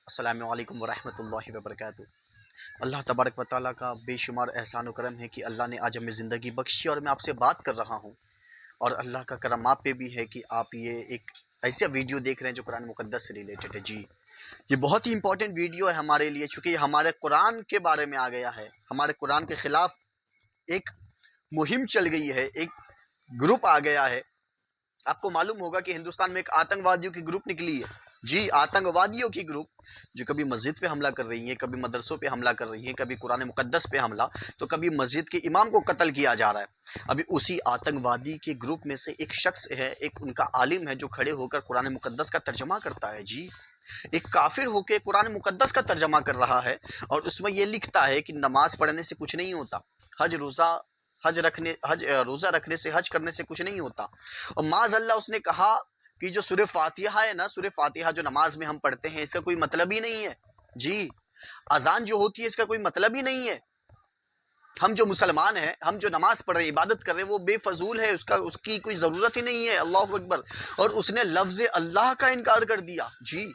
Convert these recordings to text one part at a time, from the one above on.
السلام علیکم ورحمۃ اللہ وبرکاتہ۔ اللہ تبارک و تعالیٰ کا بے شمار احسان و کرم ہے کہ اللہ نے آج ہمیں زندگی بخشی اور میں آپ سے بات کر رہا ہوں، اور اللہ کا کرم آپ پہ بھی ہے کہ آپ یہ ایک ایسا ویڈیو دیکھ رہے ہیں جو قرآن مقدس سے ریلیٹڈ ہے۔ جی، یہ بہت ہی امپورٹنٹ ویڈیو ہے ہمارے لیے، چونکہ یہ ہمارے قرآن کے بارے میں آ گیا ہے۔ ہمارے قرآن کے خلاف ایک مہم چل گئی ہے، ایک گروپ آ گیا ہے۔ آپ کو معلوم ہوگا کہ ہندوستان میں ایک آتنک وادیوں کی گروپ نکلی ہے۔ جی، آتنک وادیوں کی گروپ جو کبھی مسجد پہ حملہ کر رہی ہیں، کبھی مدرسوں پہ حملہ کر رہی ہیں، کبھی قرآن مقدس پہ حملہ، تو کبھی مسجد کے امام کو قتل کیا جا رہا ہے۔ ابھی اسی آتنک وادی کے گروپ میں سے ایک شخص ہے، ایک ان کا عالم ہے جو کھڑے ہو کر قرآن مقدس کا ترجمہ کرتا ہے۔ جی، ایک کافر ہو کے قرآن مقدس کا ترجمہ کر رہا ہے، اور اس میں یہ لکھتا ہے کہ نماز پڑھنے سے کچھ نہیں ہوتا، روزہ رکھنے سے، حج کرنے سے کچھ نہیں ہوتا۔ اور معاذ اللہ اس نے کہا کہ جو سورہ فاتحہ ہے نا، سورہ فاتحہ جو نماز میں ہم پڑھتے ہیں، اس کا کوئی مطلب ہی نہیں ہے۔ جی، اذان جو ہوتی ہے اس کا کوئی مطلب ہی نہیں ہے۔ ہم جو مسلمان ہیں، ہم جو نماز پڑھ رہے ہیں، عبادت کر رہے ہیں، وہ بے فضول ہے، اس کی کوئی ضرورت ہی نہیں ہے۔ اللہ اکبر۔ اور اس نے لفظ اللہ کا انکار کر دیا۔ جی،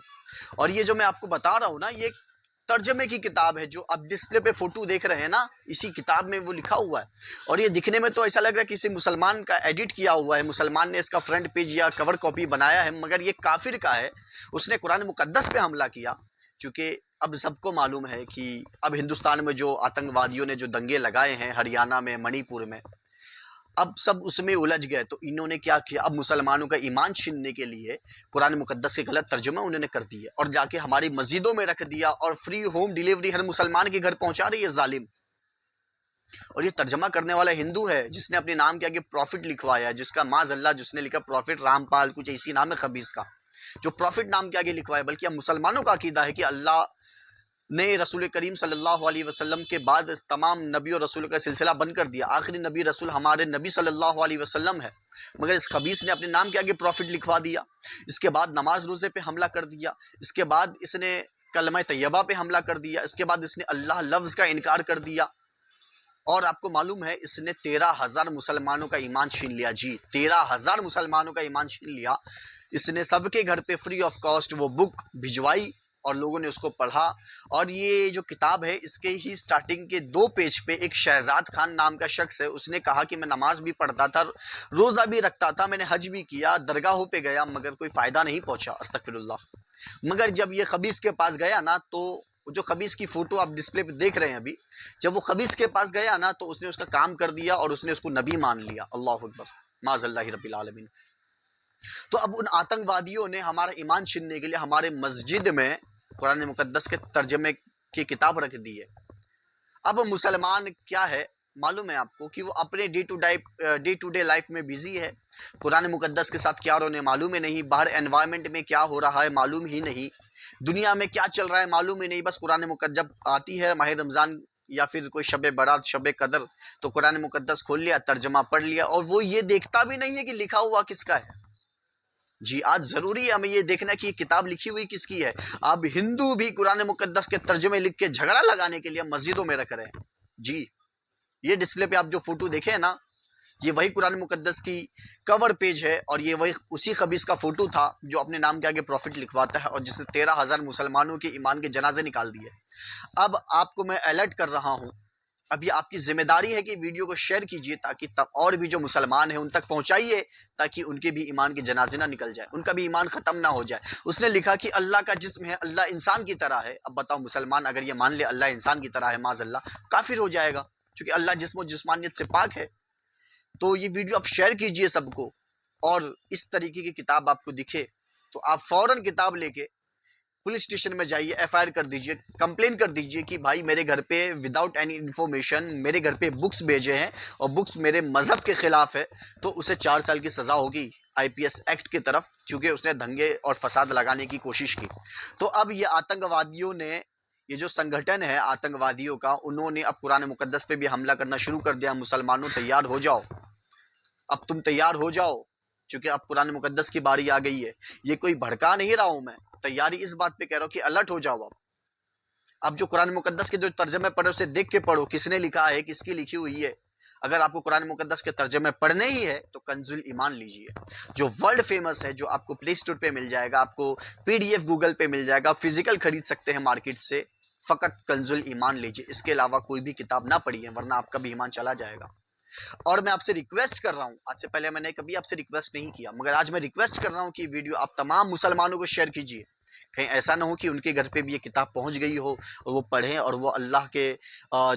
اور یہ جو میں آپ کو بتا رہا ہوں نا، یہ ترجمے کی کتاب ہے، جو اب ڈسپلے پہ فوٹو دیکھ رہے ہیں نا، اسی کتاب میں وہ لکھا ہوا ہے۔ اور یہ دکھنے میں تو ایسا لگ رہا ہے کہ اسے مسلمان کا ایڈٹ کیا ہوا ہے، مسلمان نے اس کا فرنٹ پیج یا کور کاپی بنایا ہے، مگر یہ کافر کا ہے۔ اس نے قرآن مقدس پہ حملہ کیا، چونکہ اب سب کو معلوم ہے کہ اب ہندوستان میں جو آتنک وادیوں نے جو دنگے لگائے ہیں، ہریانہ میں، منی پور میں، اب سب اس میں الجھ گئے۔ تو انہوں نے کیا کیا، اب مسلمانوں کا ایمان چھیننے کے لیے قرآن مقدس کے غلط ترجمہ انہوں نے کر دیا، اور جا کے ہماری مسجدوں میں رکھ دیا، اور فری ہوم ڈیلیوری ہر مسلمان کے گھر پہنچا رہی ہے ظالم۔ اور یہ ترجمہ کرنے والا ہندو ہے، جس نے اپنے نام کے آگے پروفٹ لکھوایا ہے، جس کا معاذ اللہ جس نے لکھا پروفٹ رام پال، کچھ اسی نام ہے خبیث کا، جو پروفٹ نام کے آگے لکھوایا۔ بلکہ اب مسلمانوں کا عقیدہ ہے کہ اللہ نے رسول کریم صلی اللہ علیہ وسلم کے بعد تمام نبی اور رسول کا سلسلہ بند کر دیا، آخری نبی رسول ہمارے نبی صلی اللہ علیہ وسلم ہے، مگر اس خبیث نے اپنے نام کے آگے پروفٹ لکھوا دیا۔ اس کے بعد نماز روزے پہ حملہ کر دیا، اس کے بعد اس نے کلمہ طیبہ پہ حملہ کر دیا، اس کے بعد اس نے اللہ لفظ کا انکار کر دیا، اور آپ کو معلوم ہے اس نے 13,000 مسلمانوں کا ایمان چھین لیا۔ جی، 13,000 مسلمانوں کا ایمان چھین لیا۔ اس نے سب کے گھر پہ فری آف کاسٹ وہ بک بھجوائی، اور لوگوں نے اس کو پڑھا۔ اور یہ جو کتاب ہے، اس کے ہی سٹارٹنگ کے 2 پیج پہ ایک شہزاد خان نام کا شخص ہے، اس نے کہا کہ میں نماز بھی پڑھتا تھا، روزہ بھی رکھتا تھا، میں نے حج بھی کیا، درگاہوں پہ گیا، مگر کوئی فائدہ نہیں پہنچا، استغفر اللہ۔ مگر جب یہ خبیث کے پاس گیا نا، تو جو خبیث کی فوٹو آپ ڈسپلے پہ دیکھ رہے ہیں ابھی، جب وہ خبیث کے پاس گیا نا، تو اس نے اس کا کام کر دیا، اور اس نے اس کو نبی مان لیا۔ اللہ اکبر، معاذ اللہ رب العالمین۔ تو اب ان آتنک وادیوں نے ہمارا ایمان چھیننے کے لیے ہمارے مسجد میں قرآن مقدس کے ترجمے کی کتاب رکھ دی ہے۔ اب مسلمان کیا ہے معلوم ہے آپ کو، کہ وہ اپنے ڈے ٹو ڈے لائف میں بزی ہے، قرآن مقدس کے ساتھ کیا ہونے معلوم ہی نہیں، باہر انوائرمنٹ میں کیا ہو رہا ہے معلوم ہی نہیں، دنیا میں کیا چل رہا ہے معلوم ہی نہیں۔ بس قرآن مقدس جب آتی ہے ماہ رمضان یا پھر کوئی شب برات، شب قدر، تو قرآن مقدس کھول لیا، ترجمہ پڑھ لیا، اور وہ یہ دیکھتا بھی نہیں ہے کہ لکھا ہوا کس کا ہے۔ جی، آج ضروری ہے ہمیں یہ دیکھنا کہ یہ کتاب لکھی ہوئی کس کی ہے۔ اب ہندو بھی قرآن مقدس کے ترجمے لکھ کے جھگڑا لگانے کے لیے مسجدوں میں رکھ رہے ہیں۔ جی، یہ ڈسپلے پہ آپ جو فوٹو دیکھیں نا، یہ وہی قرآن مقدس کی کور پیج ہے، اور یہ وہی اسی خبیث کا فوٹو تھا جو اپنے نام کے آگے پروفٹ لکھواتا ہے، اور جس نے 13,000 مسلمانوں کے ایمان کے جنازے نکال دیے۔ اب آپ کو میں الرٹ کر رہا ہوں، اب یہ آپ کی ذمہ داری ہے کہ ویڈیو کو شیئر کیجیے، تاکہ اور بھی جو مسلمان ہیں ان تک پہنچائیے، تاکہ ان کے بھی ایمان کے جنازے نہ نکل جائے، ان کا بھی ایمان ختم نہ ہو جائے۔ اس نے لکھا کہ اللہ کا جسم ہے، اللہ انسان کی طرح ہے۔ اب بتاؤ، مسلمان اگر یہ مان لے اللہ انسان کی طرح ہے، معاذ اللہ، کافر ہو جائے گا، چونکہ اللہ جسم و جسمانیت سے پاک ہے۔ تو یہ ویڈیو آپ شیئر کیجیے سب کو، اور اس طریقے کی کتاب آپ کو دکھے تو آپ فوراً کتاب لے کے پولیس اسٹیشن میں جائیے، ایف آئی آر کر دیجیے، کمپلین کر دیجیے کہ بھائی میرے گھر پہ وداؤٹ اینی انفارمیشن میرے گھر پہ بکس بھیجے ہیں، اور بکس میرے مذہب کے خلاف ہے، تو اسے 4 سال کی سزا ہوگی IPS ایکٹ کی طرف، چونکہ اس نے دنگے اور فساد لگانے کی کوشش کی۔ تو اب یہ آتنک وادیوں نے، یہ جو سنگھٹن ہے آتنک وادیوں کا، انہوں نے اب قرآن مقدس پہ بھی حملہ کرنا شروع کر دیا۔ مسلمانوں تیار ہو جاؤ، اب تم تیار ہو جاؤ، چونکہ اب قرآن مقدس کی باری آ گئی ہے۔ یہ کوئی بھڑکا نہیں رہا ہوں میں، تیاری اس بات پہ کہہ رہا ہوں کہ الرٹ ہو جاؤ۔ اب جو قرآن مقدس کے جو ترجمے پڑھے اسے دیکھ کے پڑھو، کس نے لکھا ہے، کس کی لکھی ہوئی ہے۔ اگر آپ کو قرآن مقدس کے ترجمے پڑھنے ہی ہے تو کنز الایمان لیجئے، جو ورلڈ فیمس ہے، جو آپ کو پلے اسٹور پہ مل جائے گا، آپ کو PDF گوگل پہ مل جائے گا، فزیکل خرید سکتے ہیں مارکیٹ سے، فقط کنز الایمان لیجئے، اس کے علاوہ کوئی بھی کتاب نہ پڑھیے ورنہ آپ کا بھی ایمان چلا جائے گا۔ اور میں آپ سے ریکویسٹ کر رہا ہوں، آج سے پہلے میں نے کبھی آپ سے ریکویسٹ نہیں کیا، مگر آج میں ریکویسٹ کر رہا ہوں کہ ویڈیو آپ تمام مسلمانوں کو شیئر کیجئے، کہیں ایسا نہ ہو کہ ان کے گھر پہ بھی یہ کتاب پہنچ گئی ہو اور وہ پڑھیں اور وہ اللہ کے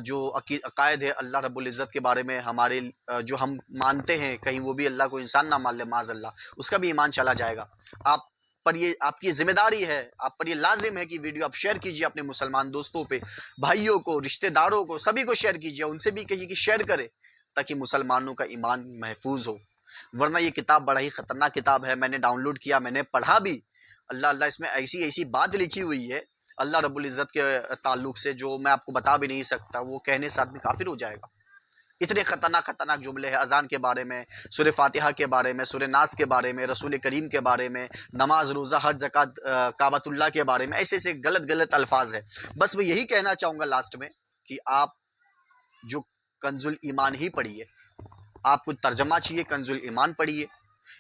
جو عقائد ہے اللہ رب العزت کے بارے میں، ہمارے جو ہم مانتے ہیں، کہیں وہ بھی اللہ کو انسان نہ مان لے معاذ اللہ، اس کا بھی ایمان چلا جائے گا۔ آپ پر یہ آپ کی ذمہ داری ہے، آپ پر یہ لازم ہے کہ ویڈیو آپ شیئر کیجئے اپنے مسلمان دوستوں پہ، بھائیوں کو، رشتہ داروں کو، سبھی کو شیئر کیجئے، ان سے بھی کہیے کہ شیئر کرے تاکہ مسلمانوں کا ایمان محفوظ ہو۔ ورنہ یہ کتاب بڑا ہی خطرناک کتاب ہے، میں نے ڈاؤن لوڈ کیا، میں نے پڑھا بھی، اللہ اللہ اس میں ایسی بات لکھی ہوئی ہے اللہ رب العزت کے تعلق سے جو میں آپ کو بتا بھی نہیں سکتا، وہ کہنے سے آدمی کافر ہو جائے گا۔ اتنے خطرناک جملے ہیں اذان کے بارے میں، سورہ فاتحہ کے بارے میں، سورہ ناس کے بارے میں، رسول کریم کے بارے میں، نماز، روزہ، حج، زکوٰۃ، کعبۃ اللہ کے بارے میں، ایسے غلط الفاظ ہیں۔ بس میں یہی کہنا چاہوں گا لاسٹ میں کہ آپ جو کنز الایمان ہی پڑھیے، آپ کو ترجمہ چاہیے کنز الایمان پڑھیے،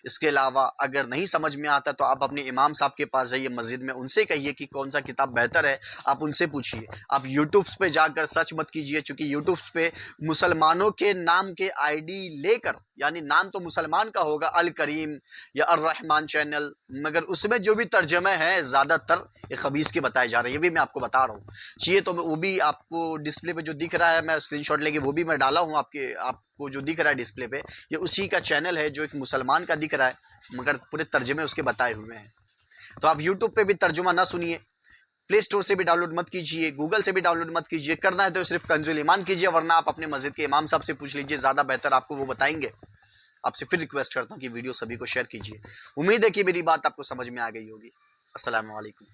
اس کے علاوہ اگر نہیں سمجھ میں آتا تو آپ اپنے امام صاحب کے پاس جائیے مسجد میں، ان سے کہیے کہ کون سا کتاب بہتر ہے، آپ ان سے پوچھیے۔ آپ یوٹیوب پہ جا کر سرچ مت کیجیے، چونکہ یوٹیوب پہ مسلمانوں کے نام کے ID لے کر، یعنی نام تو مسلمان کا ہوگا الکریم یا الرحمن چینل، مگر اس میں جو بھی ترجمے ہیں زیادہ تر یہ خبیث کے بتائے جا رہے ہیں، یہ بھی میں آپ کو بتا رہا ہوں۔ چاہیے تو وہ بھی آپ کو ڈسپلے پہ جو دکھ رہا ہے، میں اسکرین شاٹ لے کے وہ بھی میں ڈالا ہوں، آپ کو جو دکھ رہا ہے ڈسپلے پہ، یہ اسی کا چینل ہے جو ایک مسلمان کا دکھ رہا ہے، مگر پورے ترجمے اس کے بتائے ہوئے ہیں۔ تو آپ یوٹیوب پہ بھی ترجمہ نہ سنیے، پلے اسٹور سے بھی ڈاؤن لوڈ مت کیجیے، گوگل سے بھی ڈاؤن لوڈ مت کیجیے، کرنا ہے تو صرف کنز الایمان کیجیے، ورنہ آپ اپنے مسجد کے امام صاحب سے پوچھ لیجیے، زیادہ بہتر آپ کو وہ بتائیں گے۔ آپ سے پھر ریکویسٹ کرتا ہوں کہ ویڈیو سبھی کو شیئر کیجیے۔ امید ہے کہ میری بات آپ کو سمجھ میں آ گئی ہوگی۔ السلام علیکم۔